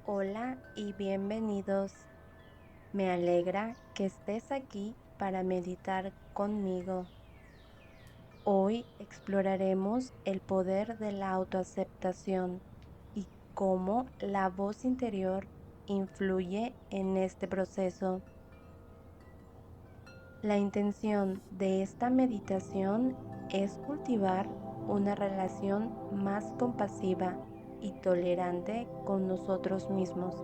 Hola y bienvenidos. Me alegra que estés aquí para meditar conmigo. Hoy exploraremos el poder de la autoaceptación y cómo la voz interior influye en este proceso. La intención de esta meditación es cultivar una relación más compasiva y tolerante con nosotros mismos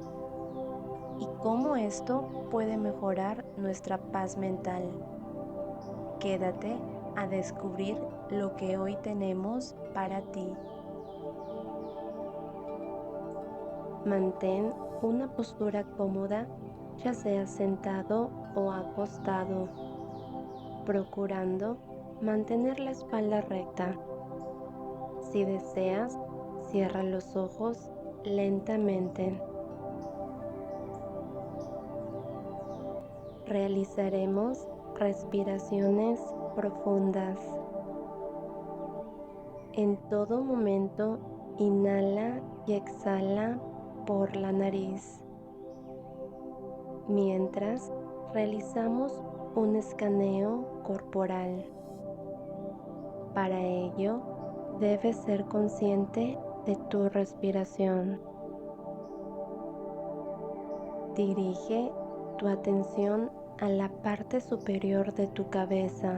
y cómo esto puede mejorar nuestra paz mental. Quédate a descubrir lo que hoy tenemos para ti. Mantén una postura cómoda, ya sea sentado o acostado, procurando mantener la espalda recta. Si deseas, cierra los ojos lentamente. Realizaremos respiraciones profundas. En todo momento, inhala y exhala por la nariz, mientras realizamos un escaneo corporal. Para ello, debes ser consciente de tu respiración. Dirige tu atención a la parte superior de tu cabeza.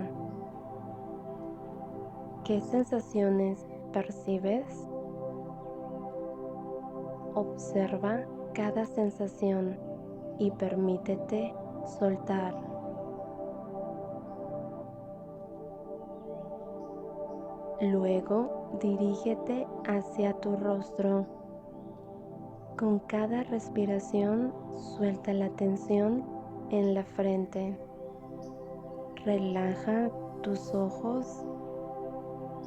¿Qué sensaciones percibes? Observa cada sensación y permítete soltar. Luego dirígete hacia tu rostro. Con cada respiración suelta la tensión en la frente. Relaja tus ojos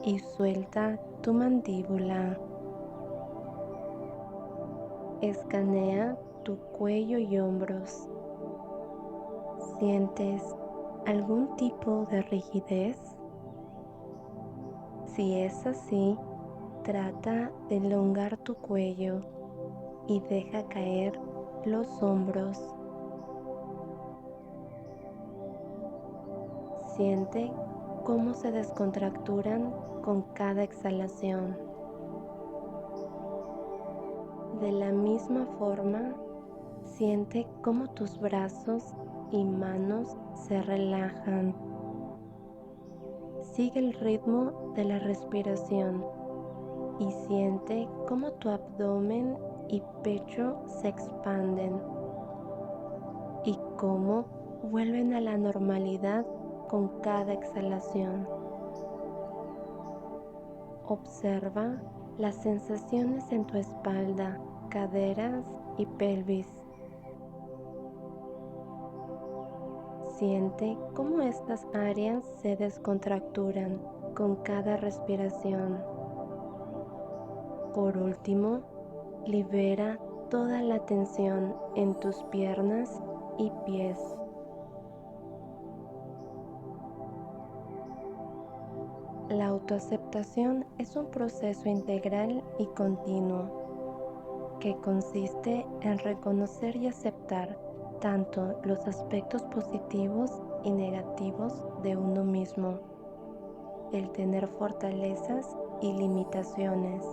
y suelta tu mandíbula. Escanea tu cuello y hombros. ¿Sientes algún tipo de rigidez? Si es así, trata de elongar tu cuello y deja caer los hombros. Siente cómo se descontracturan con cada exhalación. De la misma forma, siente cómo tus brazos y manos se relajan. Sigue el ritmo de la respiración y siente cómo tu abdomen y pecho se expanden y cómo vuelven a la normalidad con cada exhalación. Observa las sensaciones en tu espalda, caderas y pelvis. Siente cómo estas áreas se descontracturan con cada respiración. Por último, libera toda la tensión en tus piernas y pies. La autoaceptación es un proceso integral y continuo que consiste en reconocer y aceptar tanto los aspectos positivos y negativos de uno mismo, el tener fortalezas y limitaciones,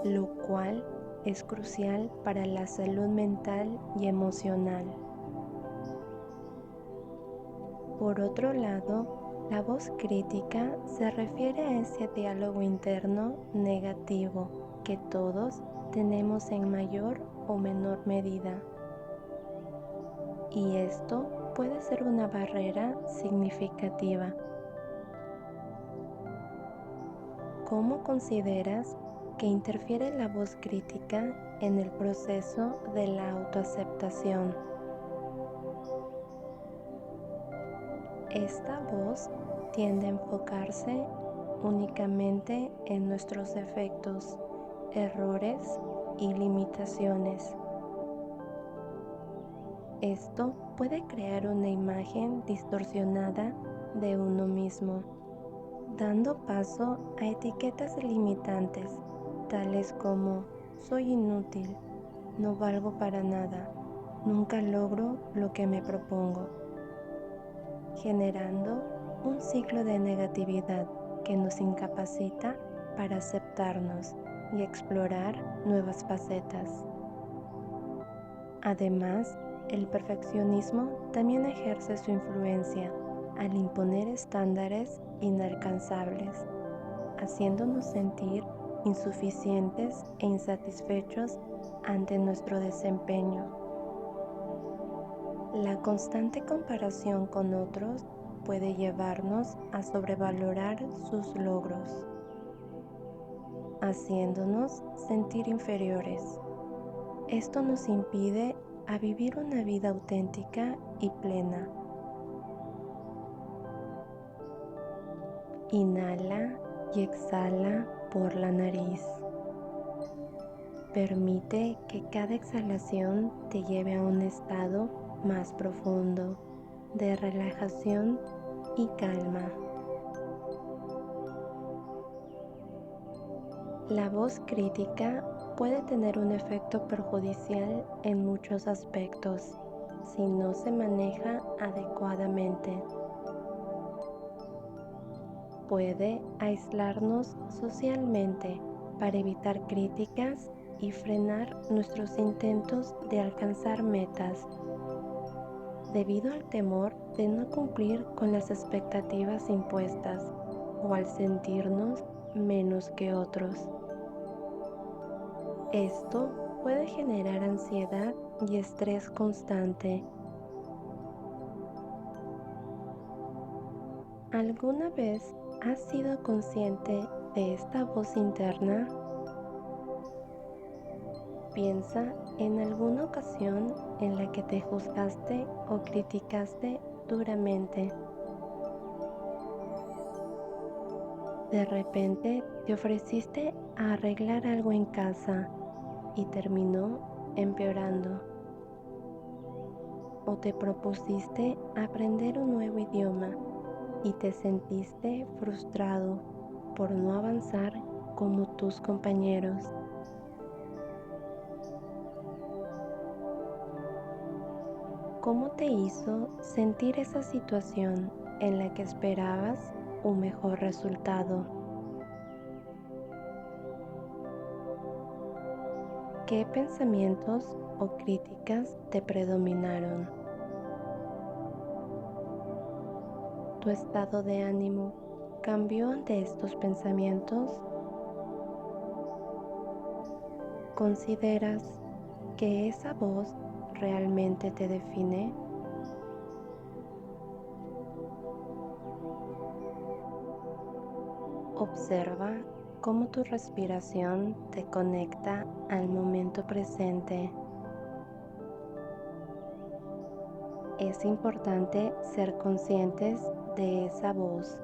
lo cual es crucial para la salud mental y emocional. Por otro lado, la voz crítica se refiere a ese diálogo interno negativo que todos tenemos en mayor o menor medida. Y esto puede ser una barrera significativa. ¿Cómo consideras que interfiere la voz crítica en el proceso de la autoaceptación? Esta voz tiende a enfocarse únicamente en nuestros defectos, errores y limitaciones. Esto puede crear una imagen distorsionada de uno mismo, dando paso a etiquetas limitantes, tales como soy inútil, no valgo para nada, nunca logro lo que me propongo, generando un ciclo de negatividad que nos incapacita para aceptarnos y explorar nuevas facetas. Además, el perfeccionismo también ejerce su influencia al imponer estándares inalcanzables, haciéndonos sentir insuficientes e insatisfechos ante nuestro desempeño. La constante comparación con otros puede llevarnos a sobrevalorar sus logros, haciéndonos sentir inferiores. Esto nos impide a vivir una vida auténtica y plena. Inhala y exhala por la nariz. Permite que cada exhalación te lleve a un estado más profundo de relajación y calma. La voz crítica puede tener un efecto perjudicial en muchos aspectos si no se maneja adecuadamente. Puede aislarnos socialmente para evitar críticas y frenar nuestros intentos de alcanzar metas, debido al temor de no cumplir con las expectativas impuestas o al sentirnos menos que otros. Esto puede generar ansiedad y estrés constante. ¿Alguna vez has sido consciente de esta voz interna? Piensa en alguna ocasión en la que te juzgaste o criticaste duramente. De repente te ofreciste a arreglar algo en casa y terminó empeorando. O te propusiste aprender un nuevo idioma y te sentiste frustrado por no avanzar como tus compañeros. ¿Cómo te hizo sentir esa situación en la que esperabas un mejor resultado? ¿Qué pensamientos o críticas te predominaron? ¿Tu estado de ánimo cambió ante estos pensamientos? ¿Consideras que esa voz realmente te define? Observa cómo tu respiración te conecta al momento presente. Es importante ser conscientes de esa voz,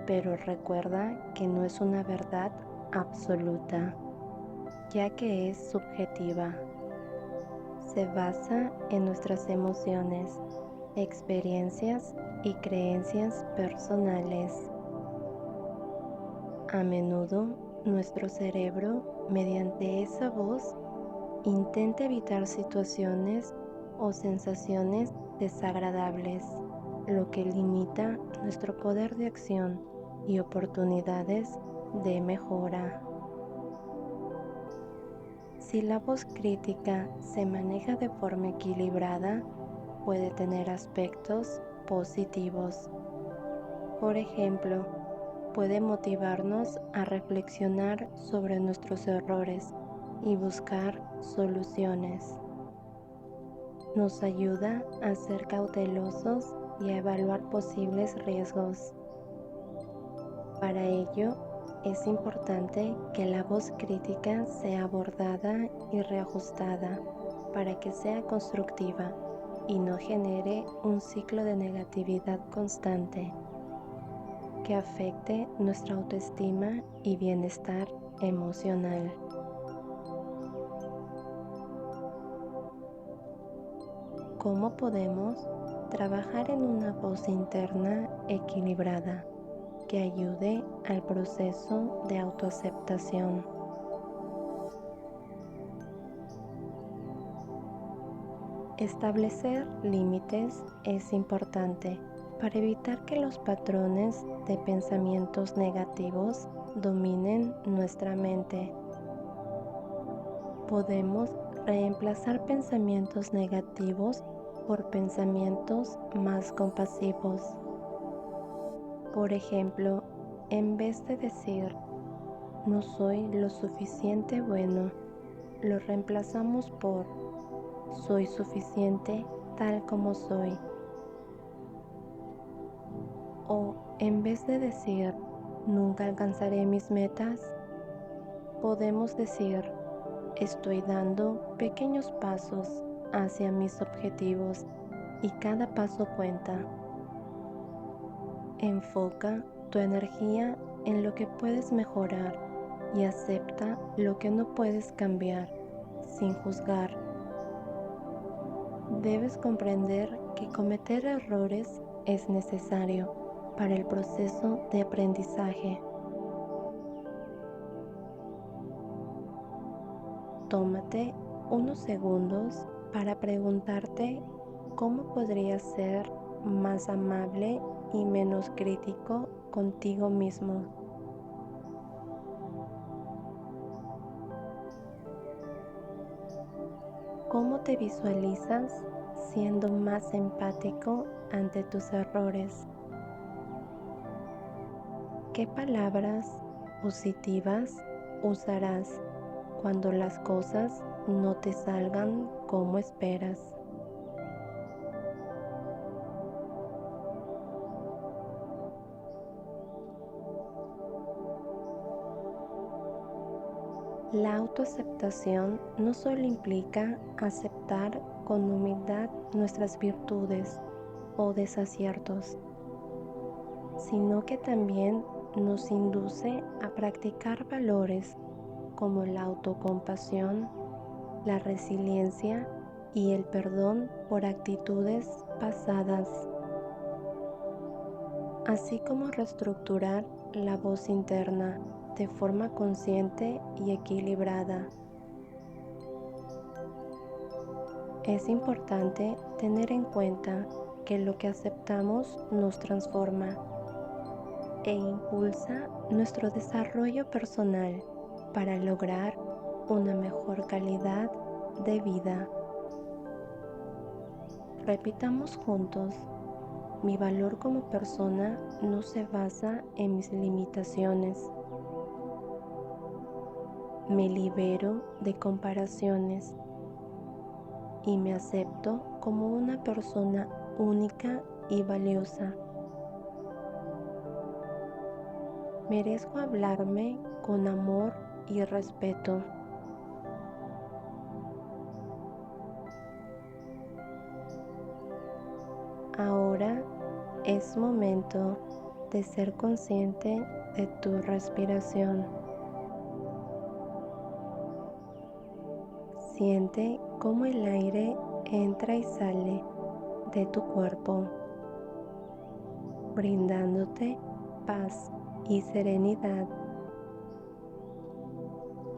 pero recuerda que no es una verdad absoluta, ya que es subjetiva. Se basa en nuestras emociones, experiencias y creencias personales. A menudo, nuestro cerebro, mediante esa voz, intenta evitar situaciones o sensaciones desagradables, lo que limita nuestro poder de acción y oportunidades de mejora. Si la voz crítica se maneja de forma equilibrada, puede tener aspectos positivos. Por ejemplo, puede motivarnos a reflexionar sobre nuestros errores y buscar soluciones. Nos ayuda a ser cautelosos y a evaluar posibles riesgos. Para ello, es importante que la voz crítica sea abordada y reajustada para que sea constructiva y no genere un ciclo de negatividad constante que afecte nuestra autoestima y bienestar emocional. ¿Cómo podemos trabajar en una voz interna equilibrada que ayude al proceso de autoaceptación? Establecer límites es importante para evitar que los patrones de pensamientos negativos dominen nuestra mente. Podemos reemplazar pensamientos negativos por pensamientos más compasivos. Por ejemplo, en vez de decir no soy lo suficiente bueno, lo reemplazamos por soy suficiente tal como soy. O en vez de decir nunca alcanzaré mis metas, podemos decir estoy dando pequeños pasos hacia mis objetivos y cada paso cuenta. Enfoca tu energía en lo que puedes mejorar y acepta lo que no puedes cambiar sin juzgar. Debes comprender que cometer errores es necesario para el proceso de aprendizaje. Tómate unos segundos para preguntarte cómo podrías ser más amable y menos crítico contigo mismo. ¿Cómo te visualizas siendo más empático ante tus errores? ¿Qué palabras positivas usarás cuando las cosas no te salgan como esperas? La autoaceptación no solo implica aceptar con humildad nuestras virtudes o desaciertos, sino que también nos induce a practicar valores como la autocompasión, la resiliencia y el perdón por actitudes pasadas, así como reestructurar la voz interna de forma consciente y equilibrada. Es importante tener en cuenta que lo que aceptamos nos transforma e impulsa nuestro desarrollo personal para lograr una mejor calidad de vida. Repitamos juntos: mi valor como persona no se basa en mis limitaciones. Me libero de comparaciones y me acepto como una persona única y valiosa. Merezco hablarme con amor y respeto. Ahora es momento de ser consciente de tu respiración. Siente cómo el aire entra y sale de tu cuerpo, brindándote paz y serenidad.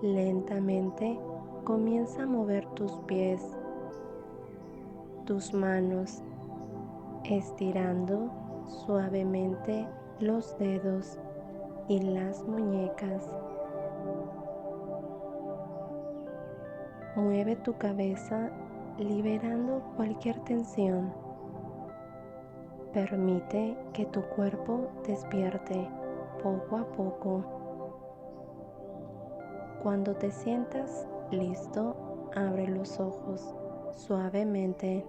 Lentamente comienza a mover tus pies, tus manos, estirando suavemente los dedos y las muñecas. Mueve tu cabeza liberando cualquier tensión. Permite que tu cuerpo despierte poco a poco. Cuando te sientas listo, abre los ojos suavemente.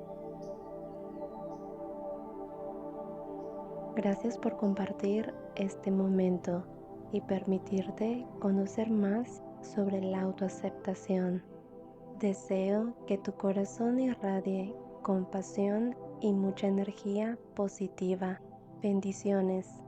Gracias por compartir este momento y permitirte conocer más sobre la autoaceptación. Deseo que tu corazón irradie compasión y mucha energía positiva. Bendiciones.